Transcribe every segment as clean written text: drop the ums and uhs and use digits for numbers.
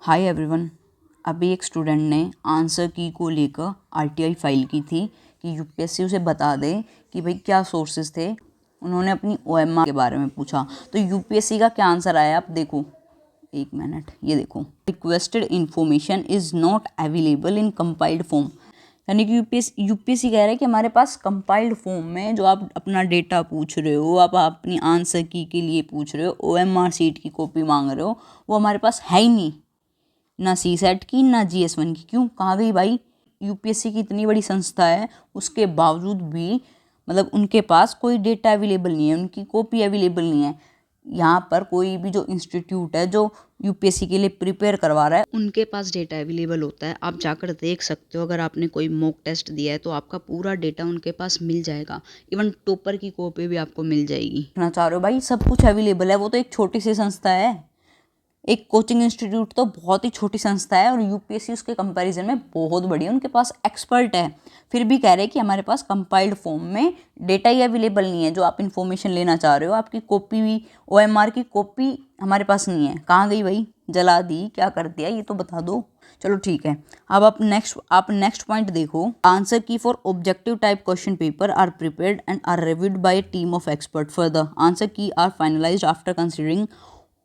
Hi everyone. अभी एक student ने आंसर की को लेकर आरटीआई फाइल की थी कि यूपीएससी उसे बता दे कि भाई क्या सोर्सेज थे। उन्होंने अपनी ओएमआर के बारे में पूछा तो यूपीएससी का क्या आंसर आया आप देखो। एक मिनट, ये देखो, requested information is not available in compiled form. यानी कि यूपीएससी कह रहा है कि हमारे पास कंपाइल्ड फॉर्म में जो आप अपना डेटा पूछ रहे हो, आप अपनी आंसर की के लिए पूछ रहे हो, ओएमआर सीट की कॉपी मांग रहे हो, वो हमारे पास है ही नहीं, ना सीसेट की ना जीएस1 की। क्यों, कहाँ गई भाई? यूपीएससी की इतनी बड़ी संस्था है, उसके बावजूद भी मतलब उनके पास कोई डेटा अवेलेबल नहीं है, उनकी कॉपी अवेलेबल नहीं है। यहाँ पर कोई भी जो इंस्टीट्यूट है जो यूपीएससी के लिए प्रिपेयर करवा रहा है, उनके पास डेटा अवेलेबल होता है। आप जाकर देख सकते हो, अगर आपने कोई मॉक टेस्ट दिया है तो आपका पूरा डेटा उनके पास मिल जाएगा। इवन टॉपर की कॉपी भी आपको मिल जाएगी। कहना चाह रहे हो भाई, सब कुछ अवेलेबल है। वो तो एक छोटी सी संस्था है, एक कोचिंग इंस्टीट्यूट तो बहुत ही छोटी संस्था है, और यूपीएससी उसके कंपैरिजन में बहुत बड़ी है, उनके पास एक्सपर्ट है। फिर भी कह रहे हैं कि हमारे पास कंपाइल्ड फॉर्म में डेटा ही अवेलेबल नहीं है। जो आप इन्फॉर्मेशन लेना चाह रहे हो, आपकी कॉपी भी, ओएमआर की कॉपी हमारे पास नहीं है। कहाँ गई भाई? जला दी, क्या कर दिया, ये तो बता दो। चलो ठीक है, अब आप नेक्स्ट पॉइंट देखो। Answer key for objective type question paper are prepared and are reviewed by a team of expert. For the answer key are finalised after considering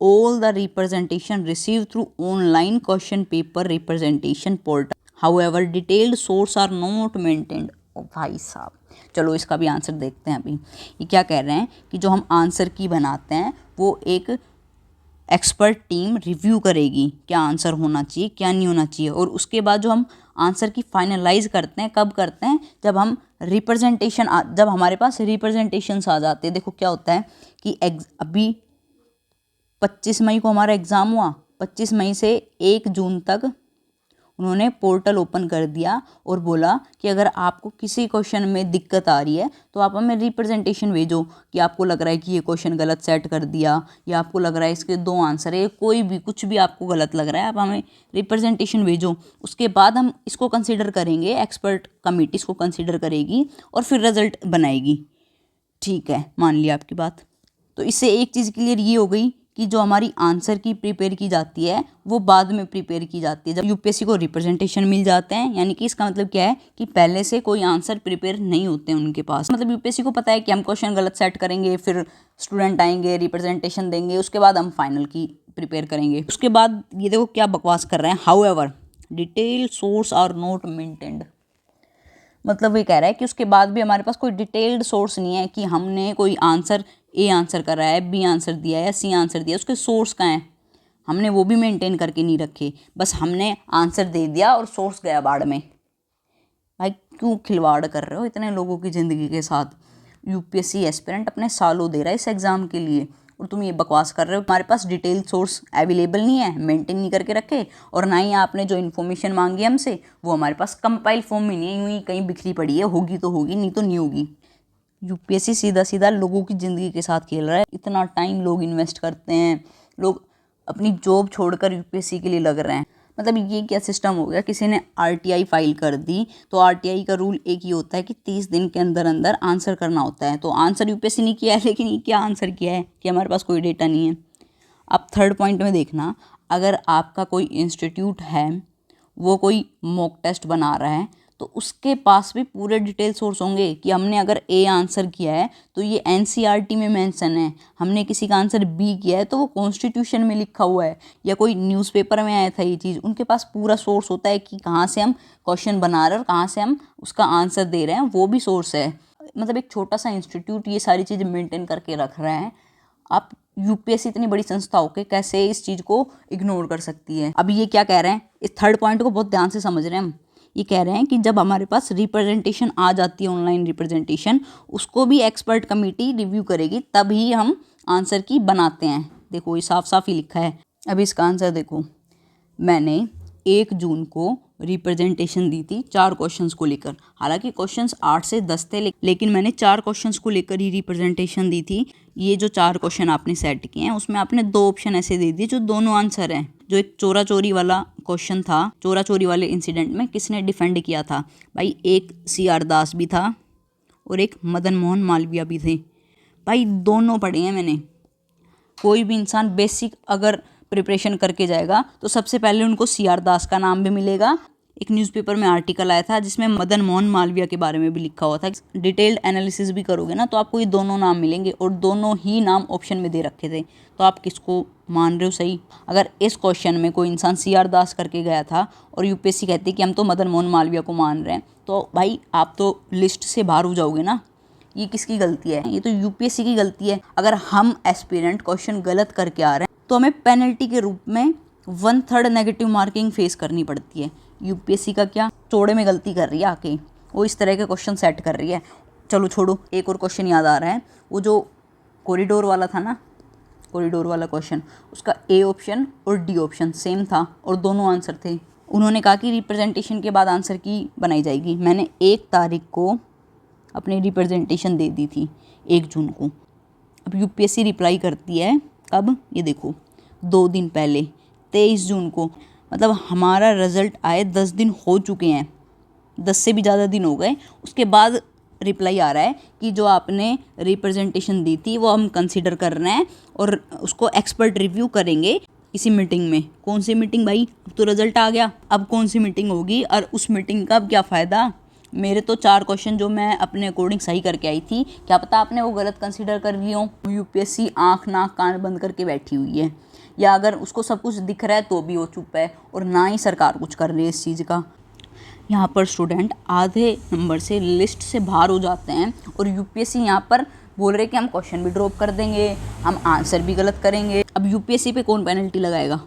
all the representation received through online question paper representation portal. However, detailed source are not maintained. ओ भाई साहब, चलो इसका भी answer देखते हैं। अभी ये क्या कह रहे हैं कि जो हम आंसर की बनाते हैं वो एक एक्सपर्ट टीम रिव्यू करेगी, क्या आंसर होना चाहिए क्या नहीं होना चाहिए, और उसके बाद जो हम आंसर की फाइनलाइज करते हैं, कब करते हैं? जब हम जब हमारे पास रिप्रेजेंटेशंस आ जाते हैं। देखो क्या होता है कि अभी 25 मई को हमारा एग्ज़ाम हुआ, 25 मई से 1 जून तक उन्होंने पोर्टल ओपन कर दिया और बोला कि अगर आपको किसी क्वेश्चन में दिक्कत आ रही है तो आप हमें रिप्रेजेंटेशन भेजो, कि आपको लग रहा है कि ये क्वेश्चन गलत सेट कर दिया, या आपको लग रहा है इसके 2 आंसर है, कोई भी कुछ भी आपको गलत लग रहा है, आप हमें रिप्रेजेंटेशन भेजो। उसके बाद हम इसको कंसिडर करेंगे, एक्सपर्ट कमेटी इसको कंसिडर करेगी और फिर रिजल्ट बनाएगी। ठीक है, मान लिया आपकी बात। तो इससे एक चीज़ क्लियर ये हो गई कि जो हमारी आंसर की प्रिपेयर की जाती है वो बाद में प्रिपेयर की जाती है, जब यूपीएससी को रिप्रेजेंटेशन मिल जाते हैं। यानी कि इसका मतलब क्या है कि पहले से कोई आंसर प्रिपेयर नहीं होते हैं उनके पास। मतलब यूपीएससी को पता है कि हम क्वेश्चन गलत सेट करेंगे, फिर स्टूडेंट आएंगे, रिप्रेजेंटेशन देंगे, उसके बाद हम फाइनल की प्रिपेयर करेंगे। उसके बाद ये देखो क्या बकवास कर रहे हैं। However detail source are not maintained. मतलब ये कह रहा है कि उसके बाद भी हमारे पास कोई डिटेल्ड सोर्स नहीं है कि हमने कोई आंसर ए आंसर करा है, बी आंसर दिया है या सी आंसर दिया, उसके सोर्स कहाँ हैं, हमने वो भी मेंटेन करके नहीं रखे। बस हमने आंसर दे दिया और सोर्स गया बाढ़ में। भाई क्यों खिलवाड़ कर रहे हो इतने लोगों की ज़िंदगी के साथ? यूपीएससी एस्पिरेंट अपने सालों दे रहा है इस एग्ज़ाम के लिए, और तुम ये बकवास कर रहे हो। हमारे पास डिटेल सोर्स अवेलेबल नहीं है, मेंटेन नहीं करके रखे, और ना ही आपने जो इन्फॉर्मेशन मांगी हमसे वो हमारे पास कंपाइल फॉर्म में नहीं है, यूँ ही कहीं बिखरी पड़ी है। होगी तो होगी, नहीं तो नहीं होगी। यूपीएससी सीधा सीधा लोगों की ज़िंदगी के साथ खेल रहा है। इतना टाइम लोग इन्वेस्ट करते हैं, लोग अपनी जॉब छोड़कर यूपीएससी के लिए लग रहे हैं। मतलब ये क्या सिस्टम हो गया? किसी ने आरटीआई फाइल कर दी तो आरटीआई का रूल एक ही होता है कि 30 दिन के अंदर अंदर आंसर करना होता है। तो आंसर यूपीएससी ने किया है, लेकिन ये क्या आंसर किया है कि हमारे पास कोई डेटा नहीं है। अब थर्ड पॉइंट में देखना, अगर आपका कोई इंस्टीट्यूट है, वो कोई मॉक टेस्ट बना रहा है, तो उसके पास भी पूरे डिटेल सोर्स होंगे कि हमने अगर ए आंसर किया है तो ये एनसीईआरटी में मेंशन है, हमने किसी का आंसर बी किया है तो वो कॉन्स्टिट्यूशन में लिखा हुआ है, या कोई न्यूज़पेपर में आया था ये चीज़। उनके पास पूरा सोर्स होता है कि कहाँ से हम क्वेश्चन बना रहे हैं और कहाँ से हम उसका आंसर दे रहे हैं, वो भी सोर्स है। मतलब एक छोटा सा इंस्टीट्यूट ये सारी चीज़ें मेंटेन करके रख रहे हैं। आप यूपीएससी इतनी बड़ी संस्था होकर कैसे इस चीज़ को इग्नोर कर सकती है? अभी ये क्या कह रहे हैं, इस थर्ड पॉइंट को बहुत ध्यान से समझ रहे हैं हम। ये कह रहे हैं कि जब हमारे पास रिप्रेजेंटेशन आ जाती है, ऑनलाइन रिप्रेजेंटेशन, उसको भी एक्सपर्ट कमेटी रिव्यू करेगी, तभी हम आंसर की बनाते हैं। देखो ये साफ साफ ही लिखा है। अभी इसका आंसर देखो, मैंने 1 जून को रिप्रेजेंटेशन दी थी 4 क्वेश्चंस को लेकर। हालांकि क्वेश्चंस 8 से 10 थे, लेकिन मैंने 4 क्वेश्चंस को लेकर ही रिप्रेजेंटेशन दी थी। ये जो 4 क्वेश्चन आपने सेट किए हैं उसमें आपने 2 ऑप्शन ऐसे दे दिए जो दोनों आंसर हैं। जो एक चोरा चोरी वाला क्वेश्चन था, चोरा चोरी वाले इंसिडेंट में किसने डिफेंड किया था? भाई एक CR दास भी था और एक मदन मोहन मालवीय भी थे। भाई दोनों पढ़े हैं मैंने। कोई भी इंसान बेसिक अगर प्रिपरेशन करके जाएगा तो सबसे पहले उनको CR दास का नाम भी मिलेगा। एक न्यूज़पेपर में आर्टिकल आया था जिसमें मदन मोहन मालवीय के बारे में भी लिखा हुआ था। डिटेल्ड एनालिसिस भी करोगे ना तो आपको ये दोनों नाम मिलेंगे और दोनों ही नाम ऑप्शन में दे रखे थे। तो आप किसको मान रहे हो सही? अगर इस क्वेश्चन में कोई इंसान CR दास करके गया था और यूपीएससी कहती है कि हम तो मदन मोहन मालवीय को मान रहे हैं, तो भाई आप तो लिस्ट से बाहर हो जाओगे ना। ये किसकी गलती है? ये तो यूपीएससी की गलती है। अगर हम एस्पिरेंट क्वेश्चन गलत करके आ रहे हैं तो हमें पेनल्टी के रूप में 1/3 नेगेटिव मार्किंग फेस करनी पड़ती है। यूपीएससी का क्या, चौड़े में गलती कर रही है आके, वो इस तरह के क्वेश्चन सेट कर रही है। चलो छोड़ो, एक और क्वेश्चन याद आ रहा है, वो जो कॉरिडोर वाला था ना, कॉरिडोर वाला क्वेश्चन, उसका ए ऑप्शन और डी ऑप्शन सेम था और दोनों आंसर थे। उन्होंने कहा कि रिप्रेजेंटेशन के बाद आंसर की बनाई जाएगी। मैंने 1 तारीख को अपनी रिप्रेजेंटेशन दे दी थी, 1 जून को। अब यूपीएससी रिप्लाई करती है कब, ये देखो 2 दिन पहले, 23 जून को। मतलब हमारा रिज़ल्ट आए 10 दिन हो चुके हैं, 10 से भी ज़्यादा दिन हो गए, उसके बाद रिप्लाई आ रहा है कि जो आपने रिप्रेजेंटेशन दी थी वो हम कंसीडर कर रहे हैं और उसको एक्सपर्ट रिव्यू करेंगे किसी मीटिंग में। कौन सी मीटिंग भाई? अब तो रिजल्ट आ गया, अब कौन सी मीटिंग होगी और उस मीटिंग का अब क्या फ़ायदा? मेरे तो 4 क्वेश्चन जो मैं अपने अकॉर्डिंग सही करके आई थी, क्या पता आपने वो गलत कंसीडर कर लिया हो। यूपीएससी आँख नाक कान बंद करके बैठी हुई है, या अगर उसको सब कुछ दिख रहा है तो भी वो चुप है, और ना ही सरकार कुछ कर रही है इस चीज़ का। यहाँ पर स्टूडेंट आधे नंबर से लिस्ट से बाहर हो जाते हैं और यूपीएससी यहाँ पर बोल रहे कि हम क्वेश्चन भी ड्रॉप कर देंगे, हम आंसर भी गलत करेंगे। अब यूपीएससी पे कौन पेनल्टी लगाएगा?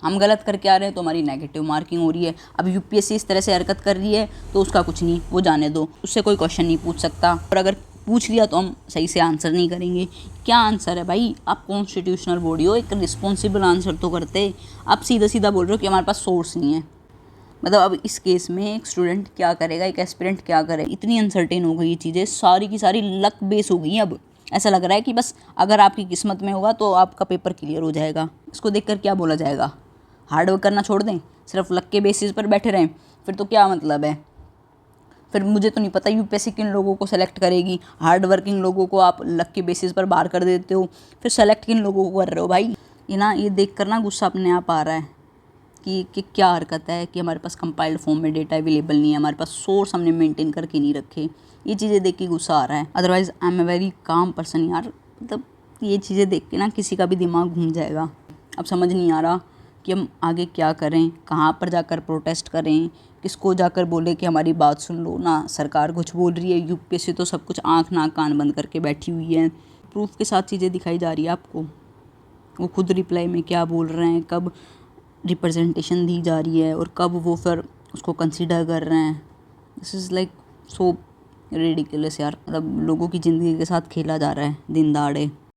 हम गलत करके आ रहे हैं तो हमारी नेगेटिव मार्किंग हो रही है। अब यूपीएससी इस तरह से हरकत कर रही है तो उसका कुछ नहीं, वो जाने दो, उससे कोई क्वेश्चन नहीं पूछ सकता, और अगर पूछ लिया तो हम सही से आंसर नहीं करेंगे। क्या आंसर है भाई? आप कॉन्स्टिट्यूशनल बॉडी हो, एक रिस्पॉन्सिबल आंसर तो करते। आप सीधा सीधा बोल रहे हो कि हमारे पास सोर्स नहीं है। मतलब अब इस केस में एक स्टूडेंट क्या करेगा, एक एस्पिरेंट क्या करे? इतनी अनसर्टेन हो गई ये चीज़ें, सारी की सारी लक बेस हो गई हैं। अब ऐसा लग रहा है कि बस अगर आपकी किस्मत में होगा तो आपका पेपर क्लियर हो जाएगा। इसको देखकर क्या बोला जाएगा? हार्ड वर्क करना छोड़ दें, सिर्फ लक के बेसिस पर बैठे रहें, फिर तो क्या मतलब है? फिर मुझे तो नहीं पता यूपीएससी किन लोगों को सेलेक्ट करेगी। हार्ड वर्किंग लोगों को आप लक के बेसिस पर बाहर कर देते हो, फिर सेलेक्ट किन लोगों को कर रहे हो भाई? ये देख कर ना गुस्सा अपने आप आ रहा है कि क्या हरकत है कि हमारे पास कंपाइल्ड फॉर्म में डेटा अवेलेबल नहीं है, हमारे पास सोर्स हमने मेंटेन करके नहीं रखे। ये चीज़ें देख के गुस्सा आ रहा है। Otherwise I am a very calm person यार। मतलब ये चीज़ें देख के ना किसी का भी दिमाग घूम जाएगा। अब समझ नहीं आ रहा कि हम आगे क्या करें, कहाँ पर जाकर प्रोटेस्ट करें, किसको जाकर बोले कि हमारी बात सुन लो ना। सरकार कुछ बोल रही है, यूपीएससी तो सब कुछ आँख नाक कान बंद करके बैठी हुई है। प्रूफ के साथ चीज़ें दिखाई जा रही है आपको। वो खुद रिप्लाई में क्या बोल रहे हैं, कब रिप्रेजेंटेशन दी जा रही है और कब वो फिर उसको कंसीडर कर रहे हैं। This is like so ridiculous यार। मतलब लोगों की ज़िंदगी के साथ खेला जा रहा है दिन दहाड़े।